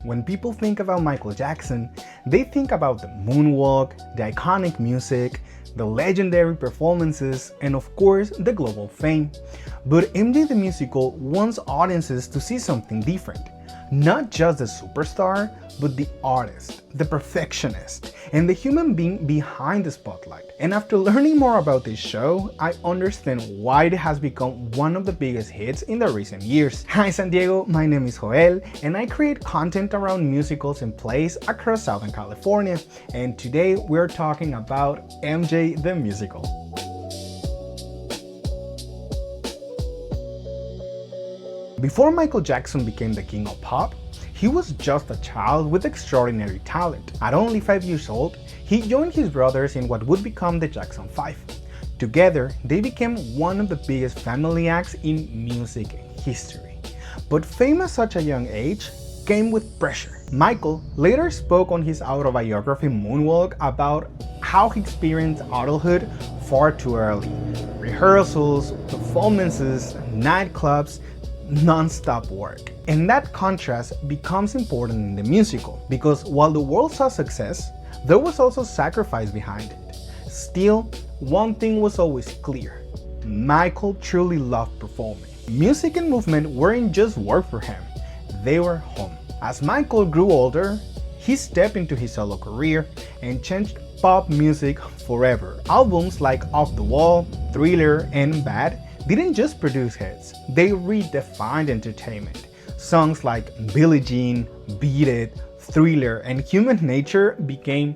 When people think about Michael Jackson, they think about the moonwalk, the iconic music, the legendary performances, and of course, the global fame. But MJ the Musical wants audiences to see something different. Not just the superstar, but the artist, the perfectionist, and the human being behind the spotlight. And after learning more about this show, I understand why it has become one of the biggest hits in the recent years. Hi San Diego, my name is Joel, and I create content around musicals and plays across Southern California. And today we're talking about MJ the Musical. Before Michael Jackson became the king of pop, he was just a child with extraordinary talent. At only 5 years old, he joined his brothers in what would become the Jackson 5. Together, they became one of the biggest family acts in music history. But fame at such a young age came with pressure. Michael later spoke on his autobiography Moonwalk about how he experienced adulthood far too early. Rehearsals, performances, nightclubs, non-stop work. And that contrast becomes important in the musical, because while the world saw success, there was also sacrifice behind it. Still, one thing was always clear: Michael truly loved performing. Music and movement weren't just work for him, they were home. As Michael grew older, he stepped into his solo career and changed pop music forever. Albums like Off the Wall, Thriller, and Bad didn't just produce hits, they redefined entertainment. Songs like Billie Jean, Beat It, Thriller, and Human Nature became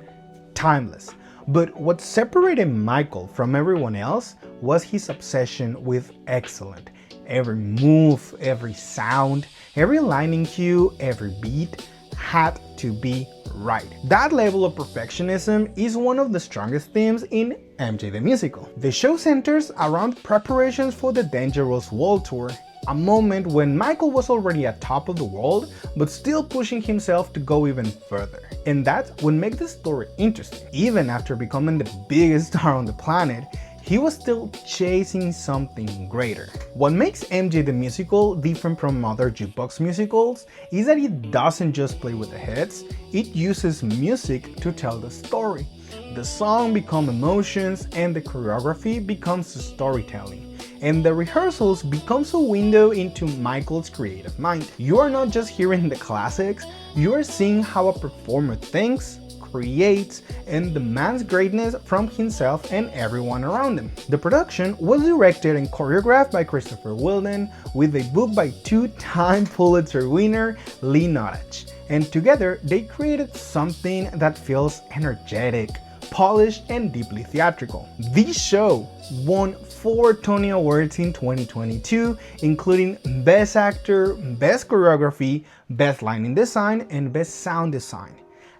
timeless. But what separated Michael from everyone else was his obsession with excellence. Every move, every sound, every lining cue, every beat had to be right. That level of perfectionism is one of the strongest themes in MJ the Musical. The show centers around preparations for the Dangerous World Tour, a moment when Michael was already at top of the world, but still pushing himself to go even further. And that's what makes the story interesting. Even after becoming the biggest star on the planet, he was still chasing something greater. What makes MJ the Musical different from other jukebox musicals is that it doesn't just play with the hits, it uses music to tell the story. The song becomes emotions and the choreography becomes storytelling. And the rehearsals becomes a window into Michael's creative mind. You are not just hearing the classics, you are seeing how a performer thinks, creates, and demands greatness from himself and everyone around him. The production was directed and choreographed by Christopher Wilden, with a book by two-time Pulitzer winner Lee Nottage. And together, they created something that feels energetic, polished, and deeply theatrical. This show won 4 Tony Awards in 2022, including Best Actor, Best Choreography, Best Lighting Design, and Best Sound Design.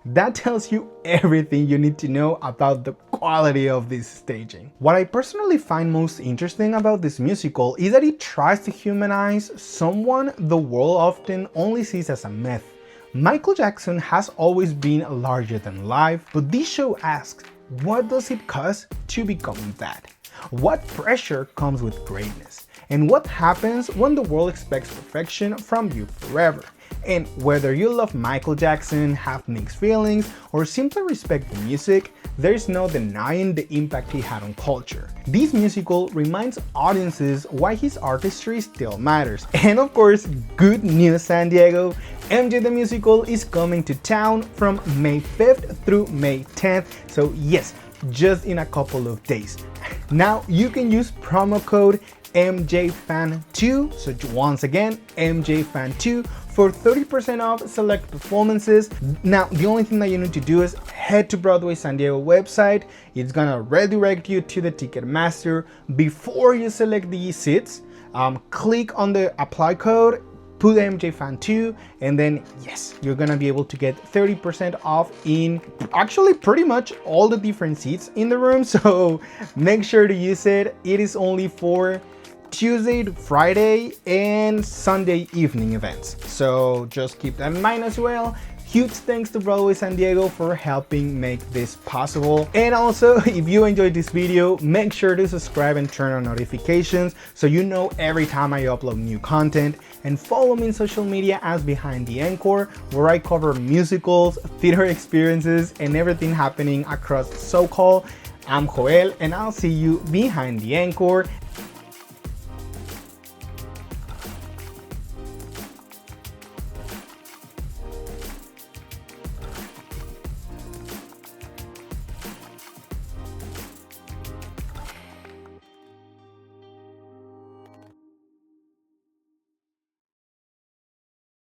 That tells you everything you need to know about the quality of this staging. What I personally find most interesting about this musical is that it tries to humanize someone the world often only sees as a myth. Michael Jackson has always been larger than life, but this show asks, what does it cost to become that? What pressure comes with greatness? And what happens when the world expects perfection from you forever? And whether you love Michael Jackson, have mixed feelings, or simply respect the music, there's no denying the impact he had on culture. This musical reminds audiences why his artistry still matters. And of course, good news San Diego, MJ the Musical is coming to town from May 5th through May 10th, so yes, just in a couple of days. Now you can use promo code MJFan2, so once again, MJFan2 for 30% off select performances. Now, the only thing that you need to do is head to Broadway San Diego website. It's gonna redirect you to the Ticketmaster. Before you select the seats, click on the apply code, put MJFan2, and then yes, you're gonna be able to get 30% off in actually pretty much all the different seats in the room. So make sure to use it. It is only for Tuesday to Friday and Sunday evening events. So just keep that in mind as well. Huge thanks to Broadway San Diego for helping make this possible. And also, if you enjoyed this video, make sure to subscribe and turn on notifications so you know every time I upload new content. And follow me on social media as Behind the Encore, where I cover musicals, theater experiences, and everything happening across SoCal. I'm Joel, and I'll see you behind the Encore